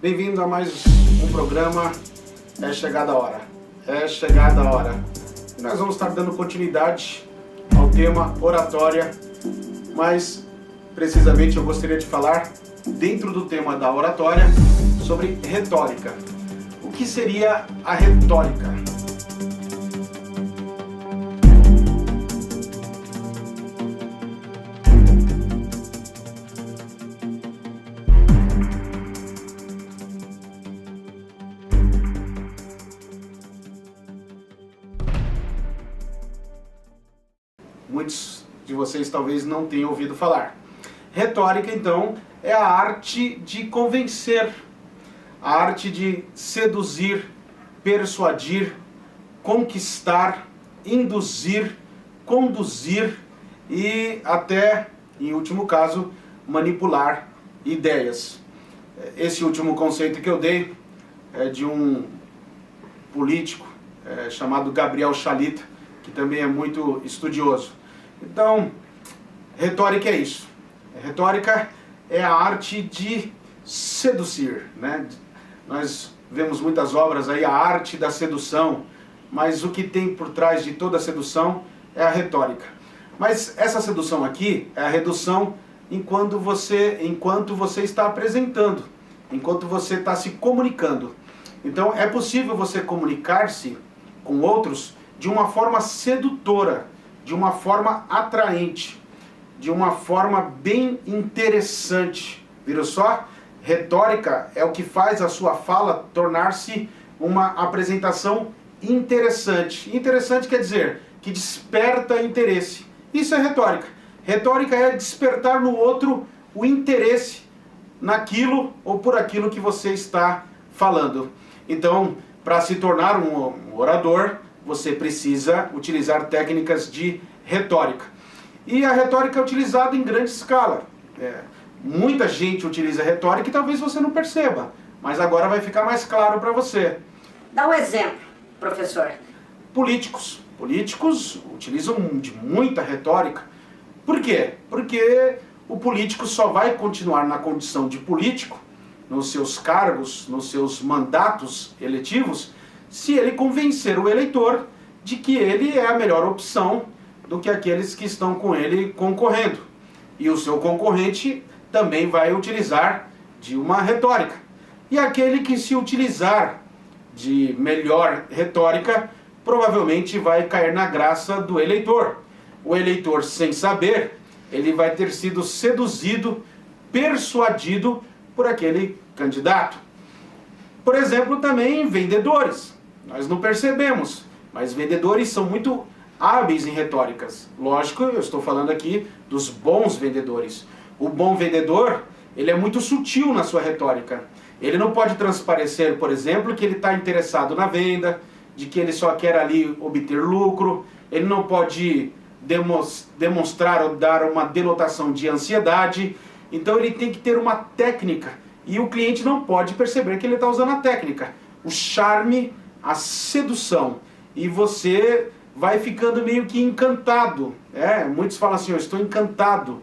Bem-vindo a mais um programa É Chegada a Hora. É Chegada a Hora. E nós vamos estar dando continuidade ao tema oratória, mas precisamente eu gostaria de falar, dentro do tema da oratória, sobre retórica. O que seria a retórica? Muitos de vocês talvez não tenham ouvido falar. Retórica, então, é a arte de convencer, a arte de seduzir, persuadir, conquistar, induzir, conduzir e até, em último caso, manipular ideias. Esse último conceito que eu dei é de um político chamado Gabriel Shalit, que também é muito estudioso. Então, retórica é isso. Retórica é a arte de seduzir, né? Nós vemos muitas obras aí, a arte da sedução, mas o que tem por trás de toda a sedução é a retórica. Mas essa sedução aqui é a redução enquanto você está apresentando, enquanto você está se comunicando. Então, é possível você comunicar-se com outros de uma forma sedutora, de uma forma atraente, de uma forma bem interessante. Viram só? Retórica é o que faz a sua fala tornar-se uma apresentação interessante. Interessante quer dizer que desperta interesse. Isso é retórica. Retórica é despertar no outro o interesse naquilo ou por aquilo que você está falando. Então, para se tornar um orador, você precisa utilizar técnicas de retórica. E a retórica é utilizada em grande escala. Muita gente utiliza retórica e talvez você não perceba, mas agora vai ficar mais claro para você. Dá um exemplo, professor. Políticos utilizam de muita retórica. Por quê? Porque o político só vai continuar na condição de político, nos seus cargos, nos seus mandatos eletivos, se ele convencer o eleitor de que ele é a melhor opção do que aqueles que estão com ele concorrendo. E o seu concorrente também vai utilizar de uma retórica. E aquele que se utilizar de melhor retórica, provavelmente vai cair na graça do eleitor. O eleitor, sem saber, ele vai ter sido seduzido, persuadido por aquele candidato. Por exemplo, também vendedores. Nós não percebemos, mas vendedores são muito hábeis em retóricas. Lógico, eu estou falando aqui dos bons vendedores. O bom vendedor, ele é muito sutil na sua retórica. Ele não pode transparecer, por exemplo, que ele está interessado na venda, de que ele só quer ali obter lucro. Ele não pode demonstrar ou dar uma denotação de ansiedade. Então ele tem que ter uma técnica. E o cliente não pode perceber que ele está usando a técnica. O charme, a sedução. E você vai ficando meio que encantado. Muitos falam assim, eu estou encantado.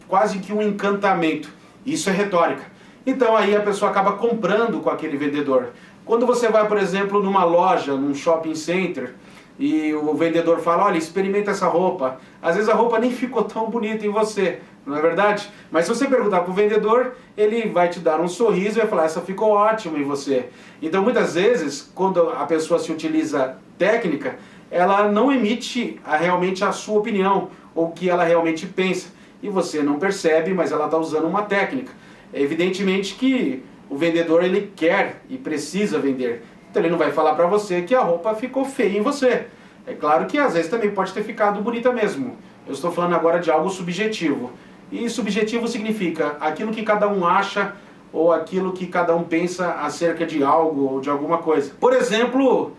Quase que um encantamento. Isso é retórica. Então aí a pessoa acaba comprando com aquele vendedor. Quando você vai, por exemplo, numa loja, num shopping center, e o vendedor fala, olha, experimenta essa roupa. Às vezes a roupa nem ficou tão bonita em você, não é verdade? Mas se você perguntar para o vendedor, ele vai te dar um sorriso e vai falar, essa ficou ótima em você. Então muitas vezes, quando a pessoa se utiliza técnica, ela não emite realmente a sua opinião, ou o que ela realmente pensa. E você não percebe, mas ela está usando uma técnica. Evidentemente que o vendedor ele quer e precisa vender. Então ele não vai falar para você que a roupa ficou feia em você. É claro que às vezes também pode ter ficado bonita mesmo. Eu estou falando agora de algo subjetivo. E subjetivo significa aquilo que cada um acha ou aquilo que cada um pensa acerca de algo ou de alguma coisa. Por exemplo,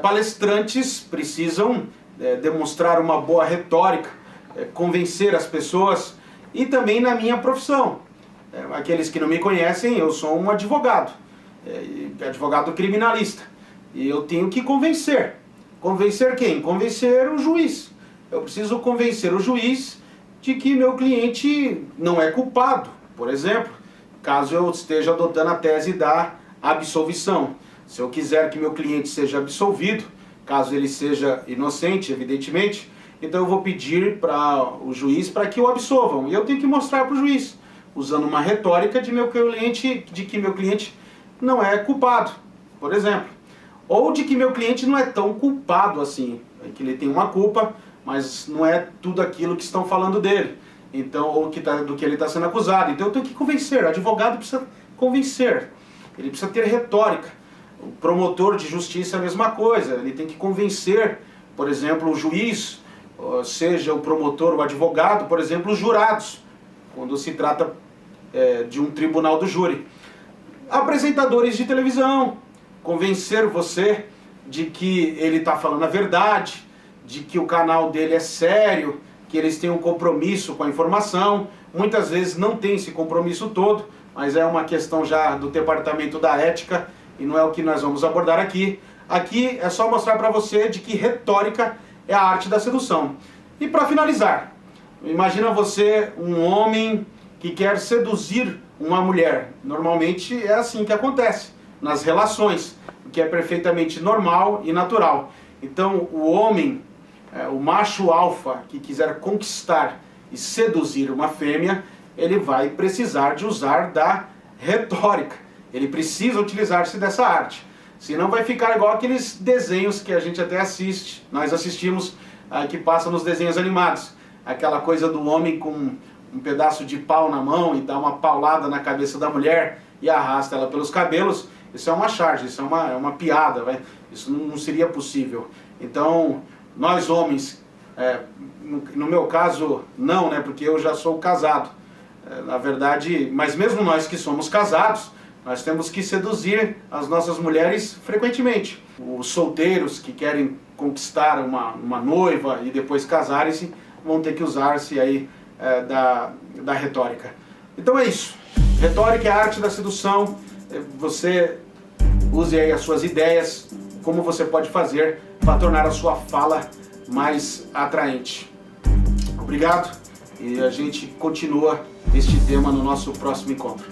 palestrantes precisam demonstrar uma boa retórica, convencer as pessoas, e também na minha profissão. Aqueles que não me conhecem, eu sou um advogado. Advogado criminalista. E eu tenho que convencer. Convencer quem? Convencer o juiz. Eu preciso convencer o juiz de que meu cliente não é culpado, por exemplo, caso eu esteja adotando a tese da absolvição. Se eu quiser que meu cliente seja absolvido, caso ele seja inocente, evidentemente, então eu vou pedir para o juiz para que o absolvam. E eu tenho que mostrar para o juiz, usando uma retórica de que meu cliente não é culpado, por exemplo. Ou de que meu cliente não é tão culpado assim, que ele tem uma culpa, mas não é tudo aquilo que estão falando dele. Então, ou do que ele está sendo acusado. Então eu tenho que convencer, o advogado precisa convencer, ele precisa ter retórica. O promotor de justiça é a mesma coisa, ele tem que convencer, por exemplo, o juiz, seja o promotor, o advogado, por exemplo, os jurados, quando se trata de um tribunal do júri. Apresentadores de televisão, convencer você de que ele está falando a verdade, de que o canal dele é sério, que eles têm um compromisso com a informação. Muitas vezes não tem esse compromisso todo, mas é uma questão já do departamento da ética e não é o que nós vamos abordar aqui. Aqui é só mostrar para você de que retórica é a arte da sedução. E para finalizar, imagina você um homem que quer seduzir uma mulher. Normalmente é assim que acontece nas relações, o que é perfeitamente normal e natural. Então o homem, o macho alfa que quiser conquistar e seduzir uma fêmea, ele vai precisar de usar da retórica. Ele precisa utilizar-se dessa arte. Senão vai ficar igual aqueles desenhos que a gente até assiste, nós assistimos, que passa nos desenhos animados. Aquela coisa do homem com um pedaço de pau na mão e dá uma paulada na cabeça da mulher e arrasta ela pelos cabelos. Isso é uma charge, isso é uma piada, isso não seria possível. Então, nós homens, no meu caso não, porque eu já sou casado, na verdade, mas mesmo nós que somos casados, nós temos que seduzir as nossas mulheres frequentemente. Os solteiros que querem conquistar uma noiva e depois casarem-se, vão ter que usar-se aí da retórica. Então é isso. Retórica é a arte da sedução. Você use aí as suas ideias, como você pode fazer para tornar a sua fala mais atraente. Obrigado e a gente continua este tema no nosso próximo encontro.